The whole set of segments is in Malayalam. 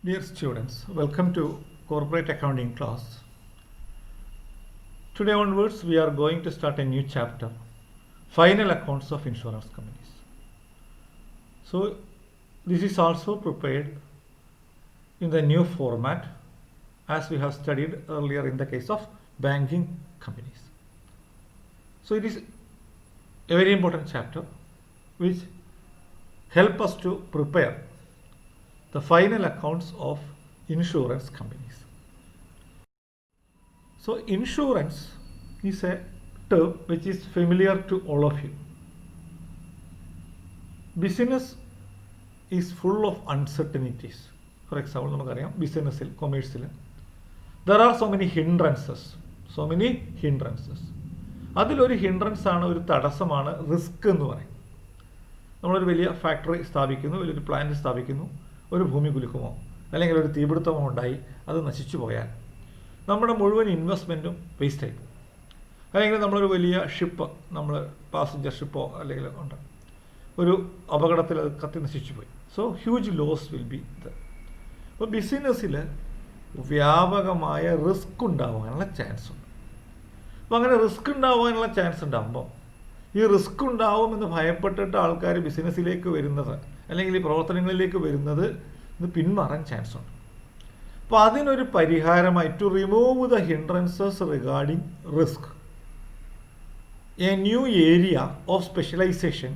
Dear students, welcome to corporate accounting class. Today onwards we are going to start a new chapter, final accounts of insurance companies. So this is also prepared in the new format as we have studied earlier in the case of banking companies. So it is a very important chapter which help us to prepare the final accounts of insurance companies. So insurance is a term which is familiar to all of you. Business is full of uncertainties. For example, നമുക്കറിയാം ബിസിനസ്സിൽ കൊമേഴ്സിൽ there are so many hindrances. അതിലൊരു ഹിൻഡ്രൻസ് ആണ്, ഒരു തടസ്സമാണ് റിസ്ക് എന്ന് പറയും. നമ്മളൊരു വലിയ ഫാക്ടറി സ്ഥാപിക്കുന്നു, വലിയൊരു പ്ലാന്റ് സ്ഥാപിക്കുന്നു, ഒരു ഭൂമി കുലുക്കുമോ അല്ലെങ്കിൽ ഒരു തീപിടുത്തമോ ഉണ്ടായി അത് നശിച്ചു പോയാൽ നമ്മുടെ മുഴുവൻ ഇൻവെസ്റ്റ്മെൻറ്റും വേസ്റ്റ് ആയി പോകും. അല്ലെങ്കിൽ നമ്മളൊരു വലിയ ഷിപ്പ്, നമ്മൾ പാസഞ്ചർ ഷിപ്പോ അല്ലെങ്കിൽ ഉണ്ട്, ഒരു അപകടത്തിൽ അത് കത്തി നശിച്ചു പോയി. So huge loss will be the. അപ്പോൾ ബിസിനസ്സിൽ വ്യാപകമായ റിസ്ക് ഉണ്ടാവാനുള്ള ചാൻസ് ഉണ്ട്. അപ്പോൾ അങ്ങനെ റിസ്ക് ഉണ്ടാവാനുള്ള ചാൻസ് ഉണ്ടാകുമ്പോൾ ഈ റിസ്ക് ഉണ്ടാവുമെന്ന് ഭയപ്പെട്ടിട്ട് ആൾക്കാർ ബിസിനസ്സിലേക്ക് വരുന്നത് അല്ലെങ്കിൽ ഈ പ്രവർത്തനങ്ങളിലേക്ക് വരുന്നത് ഇത് പിന്മാറാൻ ചാൻസ് ഉണ്ട്. അപ്പോൾ അതിനൊരു പരിഹാരമായി to remove the hindrances regarding risk a new area of specialization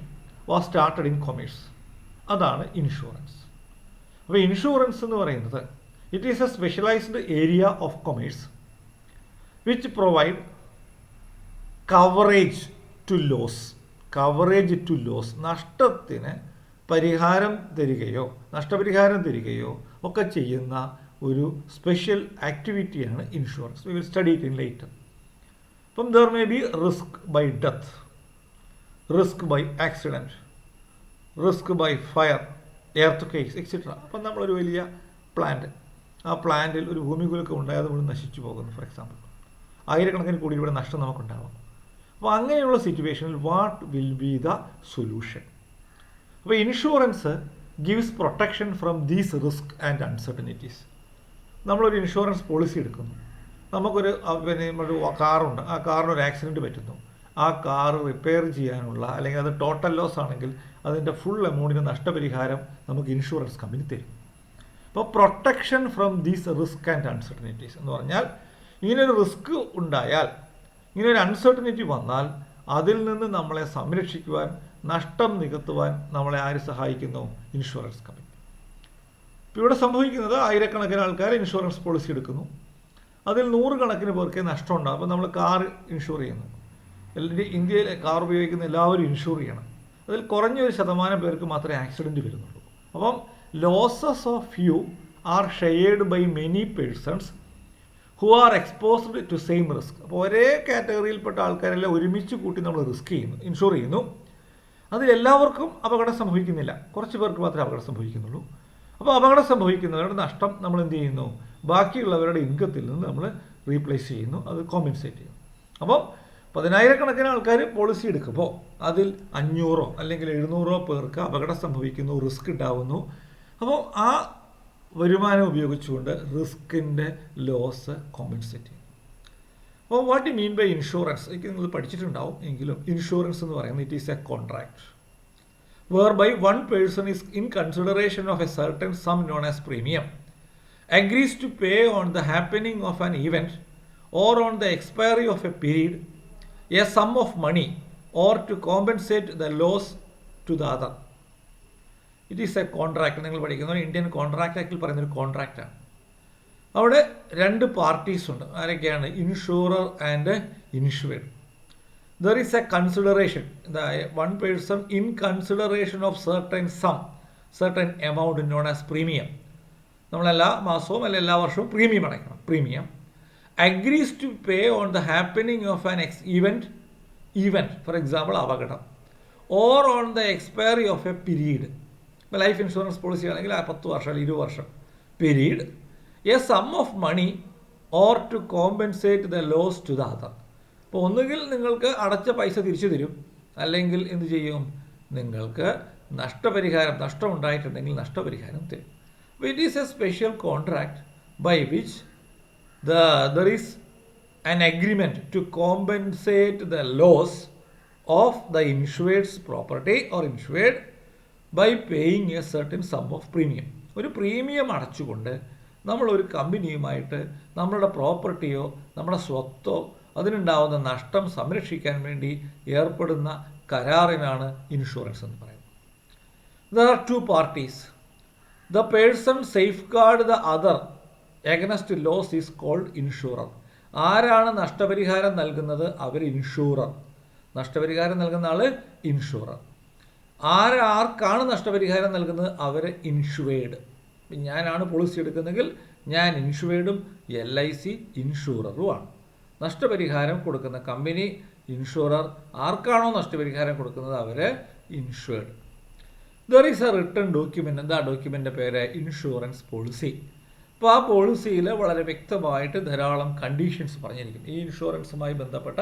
was started in commerce. അതാണ് ഇൻഷുറൻസ്. അപ്പോൾ ഇൻഷുറൻസ് എന്ന് പറയുന്നത് it is a specialized area of commerce which provide coverage to loss, നഷ്ടത്തിന് നഷ്ടപരിഹാരം തരികയോ ഒക്കെ ചെയ്യുന്ന ഒരു സ്പെഷ്യൽ ആക്ടിവിറ്റിയാണ് insurance. We will study it in later. അപ്പം there may be risk by death, risk by accident, risk by fire, earthquake etcetera. അപ്പം നമ്മളൊരു വലിയ പ്ലാന്റ്, ആ പ്ലാന്റിൽ ഒരു ഭൂമികുലുക്കം ഉണ്ടായത് മുഴുവൻ നശിച്ചു പോകുന്നു. ഫോർ എക്സാമ്പിൾ, ആയിരക്കണക്കിന് കോടി രൂപയുടെ നഷ്ടം നമുക്കുണ്ടാകും. അപ്പോൾ അങ്ങനെയുള്ള സിറ്റുവേഷനിൽ what will be the solution? അപ്പോൾ insurance gives protection from these risk and uncertainties. നമ്മളൊരു ഇൻഷുറൻസ് പോളിസി എടുക്കുന്നു, നമുക്കൊരു ഒരു കാറുണ്ട്, ആ കാറിനൊരു ആക്സിഡൻറ്റ് പറ്റുന്നു, ആ കാർ റിപ്പയർ ചെയ്യാനുള്ള അല്ലെങ്കിൽ അത് ടോട്ടൽ ലോസ് ആണെങ്കിൽ അതിൻ്റെ ഫുൾ എമൗണ്ടിന് നഷ്ടപരിഹാരം നമുക്ക് ഇൻഷുറൻസ് കമ്പനി തരും. അപ്പോൾ protection from these risk and uncertainties എന്ന് പറഞ്ഞാൽ ഇങ്ങനൊരു റിസ്ക് ഉണ്ടായാൽ, ഇങ്ങനൊരു അൺസർട്ടനിറ്റി വന്നാൽ അതിൽ നിന്ന് നമ്മളെ സംരക്ഷിക്കുവാൻ, നഷ്ടം നികത്തുവാൻ നമ്മളെ ആര് സഹായിക്കുന്നു? Insurance company. ഇപ്പോൾ ഇവിടെ സംഭവിക്കുന്നത് ആയിരക്കണക്കിന് ആൾക്കാർ ഇൻഷുറൻസ് പോളിസി എടുക്കുന്നു, അതിൽ 100 കണക്കിന് പേർക്ക് നഷ്ടം ഉണ്ടാകും. അപ്പോൾ നമ്മൾ കാർ ഇൻഷുർ ചെയ്യുന്നു, ഇന്ത്യയിൽ കാർ ഉപയോഗിക്കുന്ന എല്ലാവരും ഇൻഷുർ ചെയ്യണം. അതിൽ കുറഞ്ഞൊരു ശതമാനം പേർക്ക് മാത്രമേ ആക്സിഡൻറ്റ് വരുന്നുള്ളൂ. അപ്പം losses of few are shared by many persons who are exposed to same risk. അപ്പോൾ ഒരേ കാറ്റഗറിയിൽപ്പെട്ട ആൾക്കാരെല്ലാം ഒരുമിച്ച് കൂട്ടി നമ്മൾ ഇൻഷുർ ചെയ്യുന്നു. അതിലെല്ലാവർക്കും അപകടം സംഭവിക്കുന്നില്ല, കുറച്ച് പേർക്ക് മാത്രമേ അപകടം സംഭവിക്കുന്നുള്ളൂ. അപ്പോൾ അപകടം സംഭവിക്കുന്നവരുടെ നഷ്ടം നമ്മൾ എന്ത് ചെയ്യുന്നു? ബാക്കിയുള്ളവരുടെ ഇൻകത്തിൽ നിന്ന് നമ്മൾ റീപ്ലേസ് ചെയ്യുന്നു, അത് കോമ്പൻസേറ്റ് ചെയ്യുന്നു. അപ്പം 10,000 ആൾക്കാർ പോളിസി എടുക്കുമ്പോൾ അതിൽ 500 അല്ലെങ്കിൽ 700 പേർക്ക് അപകടം സംഭവിക്കുന്നു, റിസ്ക് ഉണ്ടാവുന്നു. അപ്പോൾ ആ വരുമാനം ഉപയോഗിച്ചുകൊണ്ട് റിസ്കിൻ്റെ ലോസ് കോമ്പൻസേറ്റ് ചെയ്യും. അപ്പോൾ what you mean by insurance? എനിക്ക് നിങ്ങൾ പഠിച്ചിട്ടുണ്ടാവും എങ്കിലും ഇൻഷുറൻസ് എന്ന് പറയുന്നത് it is a contract whereby one person is in consideration of a certain sum known as premium agrees to pay on the happening of an event or on the expiry of a period a sum of money or to compensate the loss to the other. It is a contract. നിങ്ങൾ പഠിക്കുന്ന ഇന്ത്യൻ കോൺട്രാക്ട് ആക്ടിൽ പറയുന്നൊരു കോൺട്രാക്റ്റാണ്. അവിടെ 2 പാർട്ടീസ് ഉണ്ട്. ആരൊക്കെയാണ്? Insurer and insured. There is a consideration, one person in consideration of certain amount known as premium. നമ്മളെല്ലാ മാസവും അല്ലെങ്കിൽ എല്ലാ വർഷവും പ്രീമിയം അടയ്ക്കണം. Premium agrees to pay on the happening of an event, for example അപകടം, or on the expiry of a period. ഇപ്പോൾ ലൈഫ് ഇൻഷുറൻസ് പോളിസി ആണെങ്കിൽ 10 വർഷം അല്ലെങ്കിൽ 20 വർഷം period, a sum of money or to compensate the loss to the other. അപ്പോൾ ഒന്നുകിൽ നിങ്ങൾക്ക് അടച്ച പൈസ തിരിച്ചു തരും, അല്ലെങ്കിൽ എന്ത് ചെയ്യും? നിങ്ങൾക്ക് നഷ്ടപരിഹാരം, നഷ്ടമുണ്ടായിട്ടുണ്ടെങ്കിൽ നഷ്ടപരിഹാരം തരും. It is a special contract by which there is an agreement to compensate the loss of the insured's property or insured by paying a certain sum of premium. ഒരു പ്രീമിയം അടച്ചുകൊണ്ട് നമ്മളൊരു കമ്പനിയുമായിട്ട് നമ്മളുടെ പ്രോപ്പർട്ടിയോ നമ്മുടെ സ്വത്തോ അതിനുണ്ടാവുന്ന നഷ്ടം സംരക്ഷിക്കാൻ വേണ്ടി ഏർപ്പെടുന്ന കരാറിനാണ് ഇൻഷുറൻസ് എന്ന് പറയുന്നത്. There are two parties. The person safeguard the other against loss is called insurer. ആരാണ് നഷ്ടപരിഹാരം നൽകുന്നത്? അവർ ഇൻഷൂറർ. നഷ്ടപരിഹാരം നൽകുന്ന ആൾ ഇൻഷൂറർ. ആർക്കാണ് നഷ്ടപരിഹാരം നൽകുന്നത്? അവർ ഇൻഷുവേഡ്. ഞാനാണ് പോളിസി എടുക്കുന്നതെങ്കിൽ ഞാൻ ഇൻഷുവേഡും LIC ഇൻഷൂററുമാണ്. നഷ്ടപരിഹാരം കൊടുക്കുന്ന കമ്പനി ഇൻഷുറർ. ആർക്കാണോ നഷ്ടപരിഹാരം കൊടുക്കുന്നത് അവർ insured. There is a written document. എന്താ ഡോക്യുമെൻ്റിൻ്റെ പേര്? Insurance policy. അപ്പോൾ ആ പോളിസിയിൽ വളരെ വ്യക്തമായിട്ട് ധാരാളം കണ്ടീഷൻസ് പറഞ്ഞിരിക്കും. ഈ ഇൻഷുറൻസുമായി ബന്ധപ്പെട്ട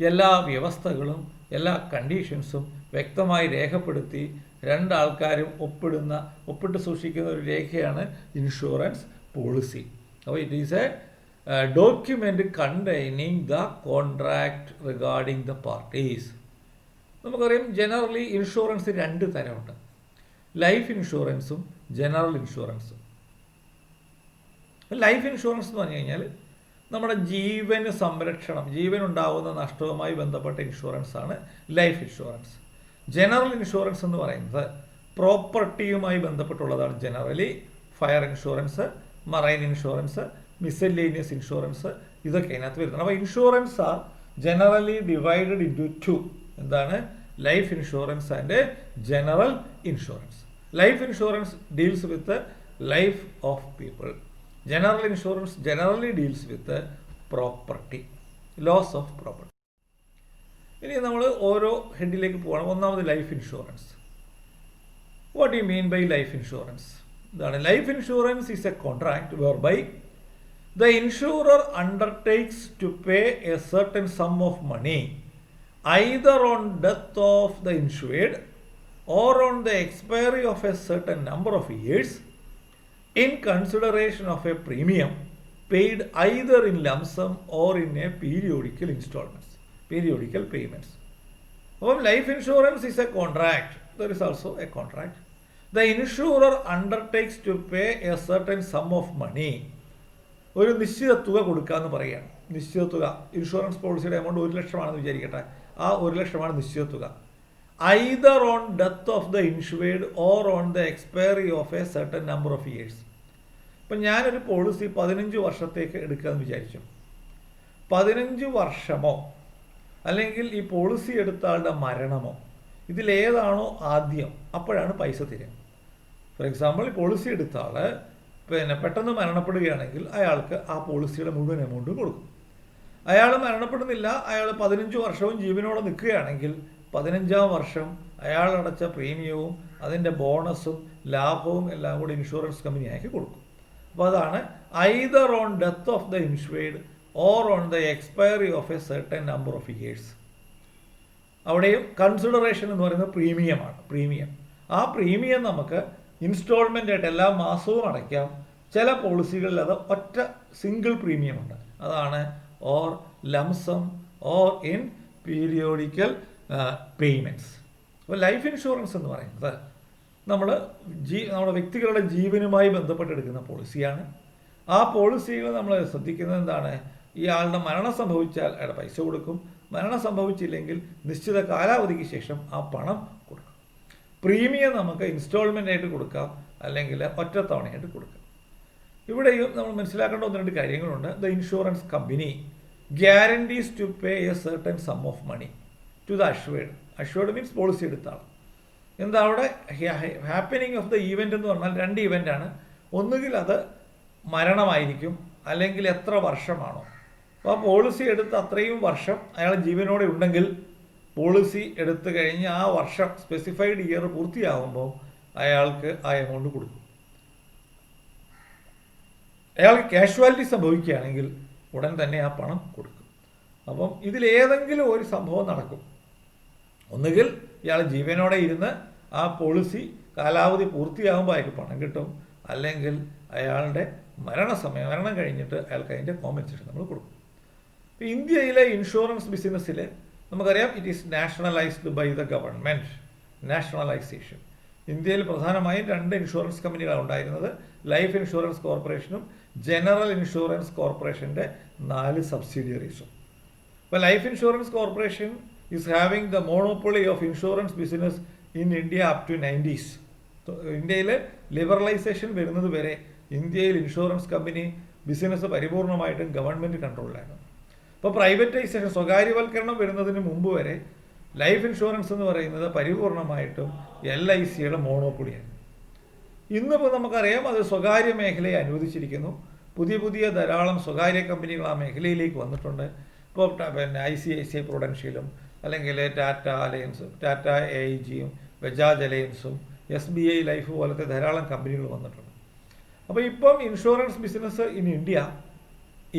എല്ലാ വ്യവസ്ഥകളും എല്ലാ കണ്ടീഷൻസും വ്യക്തമായി രേഖപ്പെടുത്തി രണ്ടാൾക്കാരും ഒപ്പിട്ട് സൂക്ഷിക്കുന്ന ഒരു രേഖയാണ് ഇൻഷുറൻസ് പോളിസി. അപ്പോൾ it is a document containing the contract regarding the parties. നമുക്കറിയാം ജനറലി ഇൻഷുറൻസ് രണ്ട് തരമുണ്ട്. ലൈഫ് ഇൻഷുറൻസും ജനറൽ ഇൻഷുറൻസും. ലൈഫ് ഇൻഷുറൻസ് എന്ന് പറഞ്ഞു കഴിഞ്ഞാൽ നമ്മുടെ ജീവന് സംരക്ഷണം, ജീവനുണ്ടാകുന്ന നഷ്ടവുമായി ബന്ധപ്പെട്ട ഇൻഷുറൻസാണ് ലൈഫ് ഇൻഷുറൻസ്. ജനറൽ ഇൻഷുറൻസ് എന്ന് പറയുന്നത് പ്രോപ്പർട്ടിയുമായി ബന്ധപ്പെട്ടുള്ളതാണ്. Generally fire insurance, marine insurance, miscellaneous insurance, ഇതൊക്കെ അതിനകത്ത് വരുന്നത്. അപ്പോൾ insurance are generally divided into two. എന്താണ്? Life insurance and general insurance. Life insurance deals with life of people. General insurance generally deals with property, loss of property. ഇനി നമ്മൾ ഓരോ ഹെഡിലേക്ക് പോകണം. ഒന്നാമത് life insurance. What you mean by life insurance? ഇതാണ് life insurance is a contract whereby the insurer undertakes to pay a certain sum of money either on death of the insured or on the expiry of a certain number of years in consideration of a premium paid either in lump sum or in a periodical payments. Life insurance is a contract. There is also a contract. The insurer undertakes to pay a certain sum of money. ഒരു നിശ്ചിത തുക കൊടുക്കാമെന്ന് പറയുകയാണ്. നിശ്ചിത തുക, ഇൻഷുറൻസ് പോളിസിയുടെ എമൗണ്ട് 1 ലക്ഷമാണെന്ന് വിചാരിക്കട്ടെ. ആ 1 ലക്ഷമാണ് നിശ്ചിത തുക. Either on death of the insured or on the expiry of a certain number of years. ഇപ്പം ഞാനൊരു പോളിസി 15 വർഷത്തേക്ക് എടുക്കാമെന്ന് വിചാരിച്ചു. 15 വർഷമോ അല്ലെങ്കിൽ ഈ പോളിസി എടുത്ത ആളുടെ മരണമോ, ഇതിലേതാണോ ആദ്യം അപ്പോഴാണ് പൈസ തരിക. ഫോർ എക്സാമ്പിൾ, ഈ പോളിസി എടുത്ത ആൾ പെട്ടെന്ന് മരണപ്പെടുകയാണെങ്കിൽ അയാൾക്ക് ആ പോളിസിയുടെ മുഴുവൻ എമൗണ്ടും കൊടുക്കും. അയാൾ മരണപ്പെടുന്നില്ല, അയാൾ 15 വർഷവും ജീവനോടെ നിൽക്കുകയാണെങ്കിൽ 15ാം വർഷം അയാൾ അടച്ച പ്രീമിയവും അതിൻ്റെ ബോണസും ലാഭവും എല്ലാം കൂടി ഇൻഷുറൻസ് കമ്പനി ആക്കി കൊടുക്കും. അപ്പോൾ അതാണ് either on death of the insured or on the expiry of a certain number of years. അവിടെയും കൺസിഡറേഷൻ എന്ന് പറയുന്നത് പ്രീമിയമാണ്. ആ പ്രീമിയം നമുക്ക് ഇൻസ്റ്റാൾമെൻ്റ് ആയിട്ട് എല്ലാ മാസവും അടയ്ക്കാം. ചില പോളിസികളിൽ അത് ഒറ്റ സിംഗിൾ പ്രീമിയം ഉണ്ട്. അതാണ് or lump sum or in periodical payments. അപ്പോൾ ലൈഫ് ഇൻഷുറൻസ് എന്ന് പറയുന്നത് നമ്മുടെ വ്യക്തികളുടെ ജീവനുമായി ബന്ധപ്പെട്ടെടുക്കുന്ന പോളിസിയാണ്. ആ പോളിസികൾ നമ്മൾ ശ്രദ്ധിക്കുന്നത് എന്താണ്? ഇയാളുടെ മരണം സംഭവിച്ചാൽ അയാളുടെ പൈസ കൊടുക്കും. മരണം സംഭവിച്ചില്ലെങ്കിൽ നിശ്ചിത കാലാവധിക്ക് ശേഷം ആ പണം കൊടുക്കും. പ്രീമിയം നമുക്ക് ഇൻസ്റ്റാൾമെൻ്റ് ആയിട്ട് കൊടുക്കാം, അല്ലെങ്കിൽ ഒറ്റത്തവണയായിട്ട് കൊടുക്കാം. ഇവിടെയും നമ്മൾ മനസ്സിലാക്കേണ്ട 1-2 കാര്യങ്ങളുണ്ട്. The insurance company guarantees to pay a certain sum of money to the assured. Assured means policy എടുത്താണ്. എന്താ അവിടെ ഹാപ്പനിങ് ഓഫ് ദ ഈവൻ്റ് എന്ന് പറഞ്ഞാൽ 2 ഇവൻ്റാണ്. ഒന്നുകിൽ അത് മരണമായിരിക്കും, അല്ലെങ്കിൽ എത്ര വർഷമാണോ. അപ്പോൾ ആ പോളിസി എടുത്ത് അത്രയും വർഷം അയാൾ ജീവനോടെ ഉണ്ടെങ്കിൽ പോളിസി എടുത്തു കഴിഞ്ഞ് ആ വർഷം സ്പെസിഫൈഡ് ഇയർ പൂർത്തിയാകുമ്പോൾ അയാൾക്ക് ആ എമൗണ്ട് കൊടുക്കും. അയാൾക്ക് കാഷ്വാലിറ്റി സംഭവിക്കുകയാണെങ്കിൽ ഉടൻ തന്നെ ആ പണം കൊടുക്കും. അപ്പം ഇതിലേതെങ്കിലും ഒരു സംഭവം നടക്കും. ഒന്നുകിൽ ഇയാൾ ജീവനോടെ ഇരുന്ന് ആ പോളിസി കാലാവധി പൂർത്തിയാകുമ്പോൾ അയാൾക്ക് പണം കിട്ടും, അല്ലെങ്കിൽ അയാളുടെ മരണം കഴിഞ്ഞിട്ട് അയാൾക്ക് അതിൻ്റെ കോമ്പൻസേഷൻ നമ്മൾ കൊടുക്കും. ഇപ്പോൾ ഇന്ത്യയിലെ ഇൻഷുറൻസ് ബിസിനസ്സിൽ നമുക്കറിയാം it is nationalised by the government. Nationalisation ഇന്ത്യയിൽ പ്രധാനമായും 2 ഇൻഷുറൻസ് കമ്പനികളാണ് ഉണ്ടായിരുന്നത്. ലൈഫ് ഇൻഷുറൻസ് കോർപ്പറേഷനും ജനറൽ ഇൻഷുറൻസ് കോർപ്പറേഷൻ്റെ 4 സബ്സിഡിയറീസും. ഇപ്പോൾ life insurance corporation is having the monopoly of insurance business in India up to 90s. ഇന്ത്യയിൽ ലിബറലൈസേഷൻ വരുന്നത് വരെ ഇന്ത്യയിൽ ഇൻഷുറൻസ് കമ്പനി ബിസിനസ് പരിപൂർണമായിട്ടും ഗവൺമെൻറ് കൺട്രോളിലായിരുന്നു. ഇപ്പോൾ പ്രൈവറ്റൈസേഷൻ, സ്വകാര്യവൽക്കരണം വരുന്നതിന് മുമ്പ് വരെ ലൈഫ് ഇൻഷുറൻസ് എന്ന് പറയുന്നത് പരിപൂർണമായിട്ടും LICയുടെ മോണോപ്പൊളിയായിരുന്നു. ഇന്നിപ്പോൾ നമുക്കറിയാം അത് സ്വകാര്യ മേഖലയെ അനുവദിച്ചിരിക്കുന്നു. പുതിയ ധാരാളം സ്വകാര്യ കമ്പനികൾ ആ മേഖലയിലേക്ക് വന്നിട്ടുണ്ട്. ഇപ്പോൾ ICICI പ്രൊഡൻഷ്യലും അല്ലെങ്കിൽ ടാറ്റ അലയൻസും ടാറ്റ AIGയും ബജാജ് അലയൻസും SBI ലൈഫ് പോലത്തെ ധാരാളം കമ്പനികൾ വന്നിട്ടുണ്ട്. അപ്പോൾ ഇപ്പം insurance business in India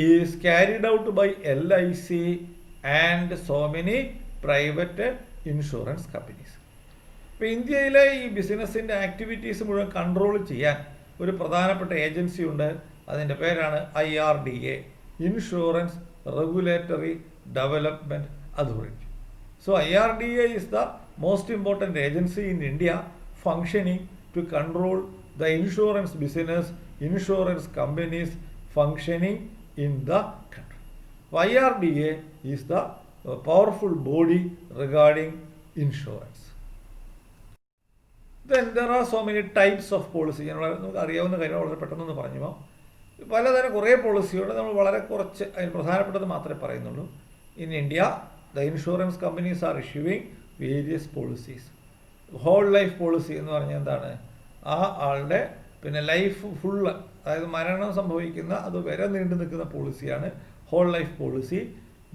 is carried out by LIC and so many private insurance companies. ഇപ്പോൾ ഇന്ത്യയിലെ ഈ ബിസിനസ്സിൻ്റെ ആക്ടിവിറ്റീസ് മുഴുവൻ കൺട്രോൾ ചെയ്യാൻ ഒരു പ്രധാനപ്പെട്ട ഏജൻസി ഉണ്ട്. അതിൻ്റെ പേരാണ് IRDA, insurance regulatory development authority. So IRDA is the most important agency in India functioning to control the insurance business, insurance companies functioning in the country. IRDA is the powerful body regarding insurance. Then there are so many types of policy. നമുക്ക് അറിയാവുന്ന കാര്യം വളരെ പെട്ടെന്ന് പറഞ്ഞു പോകാം. പലതരം കുറേ പോളിസിയുണ്ട്. നമ്മൾ വളരെ കുറച്ച് അതിന് പ്രധാനപ്പെട്ടത് മാത്രമേ പറയുന്നുള്ളൂ. In India the insurance companies are issuing various policies. Whole life policy എന്ന് പറഞ്ഞാൽ എന്താണ്? ആ ആളുടെ ലൈഫ് ഫുള്ള്, അതായത് മരണം സംഭവിക്കുന്ന അത് വരെ നീണ്ടു നിൽക്കുന്ന പോളിസിയാണ് whole life policy.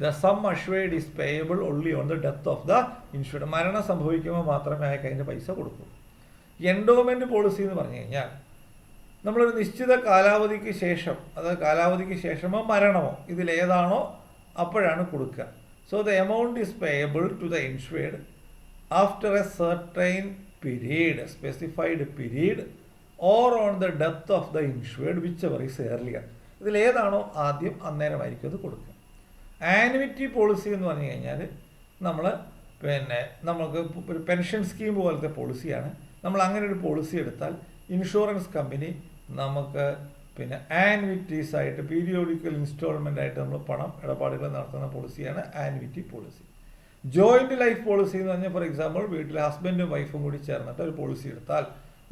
The sum assured is payable only on the death of the insured. മരണം സംഭവിക്കുമ്പോൾ മാത്രമേ അയാൾക്ക് അതിൻ്റെ പൈസ കൊടുക്കൂ. എൻഡോമെൻറ്റ് പോളിസി എന്ന് പറഞ്ഞു കഴിഞ്ഞാൽ നമ്മളൊരു നിശ്ചിത കാലാവധിക്ക് ശേഷം, അതായത് കാലാവധിക്ക് ശേഷമോ മരണമോ ഇതിലേതാണോ അപ്പോഴാണ് കൊടുക്കുക. So the amount is payable to the insured after a certain period, a specified period, or on the death of the insured, whichever is earlier. ഇതിലേതാണോ ആദ്യം അന്നേരമായിരിക്കും അത് കൊടുക്കുക. ആനുവിറ്റി പോളിസി എന്ന് പറഞ്ഞു കഴിഞ്ഞാൽ നമുക്ക് ഒരു പെൻഷൻ സ്കീം പോലത്തെ പോളിസിയാണ്. നമ്മൾ അങ്ങനെ ഒരു പോളിസി എടുത്താൽ ഇൻഷുറൻസ് കമ്പനി നമുക്ക് ആനുവിറ്റീസ് ആയിട്ട് പീരിയോഡിക്കൽ ഇൻസ്റ്റാൾമെൻ്റ് ആയിട്ട് നമ്മൾ പണം ഇടപാടുകൾ നടത്തുന്ന പോളിസിയാണ് annuity policy. Joint life policy എന്ന് പറഞ്ഞാൽ ഫോർ എക്സാമ്പിൾ വീട്ടിലെ ഹസ്ബൻഡും വൈഫും കൂടി ചേർന്നിട്ട് ഒരു പോളിസി എടുത്താൽ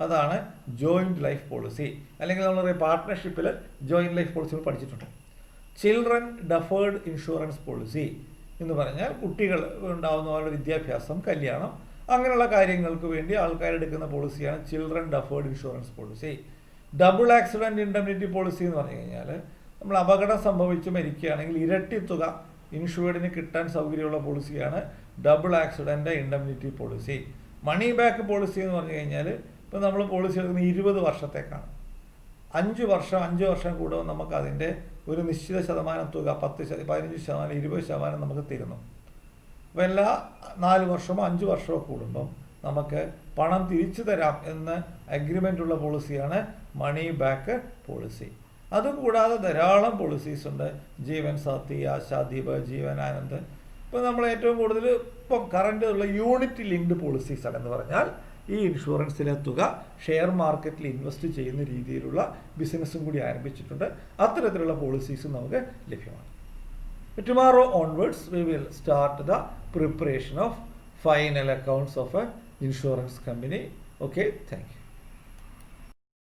അതാണ് ജോയിൻറ്റ് ലൈഫ് പോളിസി. അല്ലെങ്കിൽ നമ്മൾ പാർട്ട്ണർഷിപ്പിൽ ജോയിൻറ്റ് ലൈഫ് പോളിസി പഠിച്ചിട്ടുണ്ട്. ചിൽഡ്രൻ ഡെഫേർഡ് ഇൻഷുറൻസ് പോളിസി എന്ന് പറഞ്ഞാൽ കുട്ടികൾ ഉണ്ടാകുന്നവരുടെ വിദ്യാഭ്യാസം, കല്യാണം, അങ്ങനെയുള്ള കാര്യങ്ങൾക്ക് വേണ്ടി ആൾക്കാരെടുക്കുന്ന പോളിസിയാണ് children deferred insurance policy. Double accident indemnity policy എന്ന് പറഞ്ഞു കഴിഞ്ഞാൽ നമ്മൾ അപകടം സംഭവിച്ച് മരിക്കുകയാണെങ്കിൽ ഇരട്ടി തുക ഇൻഷുവേർഡിന് കിട്ടാൻ സൗകര്യമുള്ള പോളിസിയാണ് double accident indemnity policy. Money back policy എന്ന് പറഞ്ഞു കഴിഞ്ഞാൽ ഇപ്പോൾ നമ്മൾ പോളിസി എടുക്കുന്നത് 20 വർഷത്തേക്കാണ്. 5 വർഷം കൂടുമ്പോൾ നമുക്ക് അതിൻ്റെ ഒരു നിശ്ചിത ശതമാനം തുക 10%, 15%, 20% നമുക്ക് തരുന്നു. അപ്പോൾ എല്ലാ 4 വർഷമോ 5 വർഷമോ കൂടുമ്പം നമുക്ക് പണം തിരിച്ചു തരാം എന്ന് അഗ്രിമെൻ്റുള്ള പോളിസിയാണ് മണി ബാക്ക് പോളിസി. അതുകൂടാതെ ധാരാളം പോളിസീസ് ഉണ്ട്. ജീവൻ സാഥി, ആശാദീപ്, ജീവൻ ആനന്ദ്. ഇപ്പോൾ നമ്മൾ ഏറ്റവും കൂടുതൽ ഇപ്പം കറണ്ട് ഉള്ള യൂണിറ്റ് ലിങ്ക്ഡ് പോളിസീസാണ്. എന്ന് പറഞ്ഞാൽ ഈ ഇൻഷുറൻസിലെ തുക ഷെയർ മാർക്കറ്റിൽ ഇൻവെസ്റ്റ് ചെയ്യുന്ന രീതിയിലുള്ള ബിസിനസ്സും കൂടി ആരംഭിച്ചിട്ടുണ്ട്. അത്തരത്തിലുള്ള പോളിസീസും നമുക്ക് ലഭ്യമാണ്. Tomorrow onwards we will start the preparation of final accounts of a insurance company. Okay, thank you.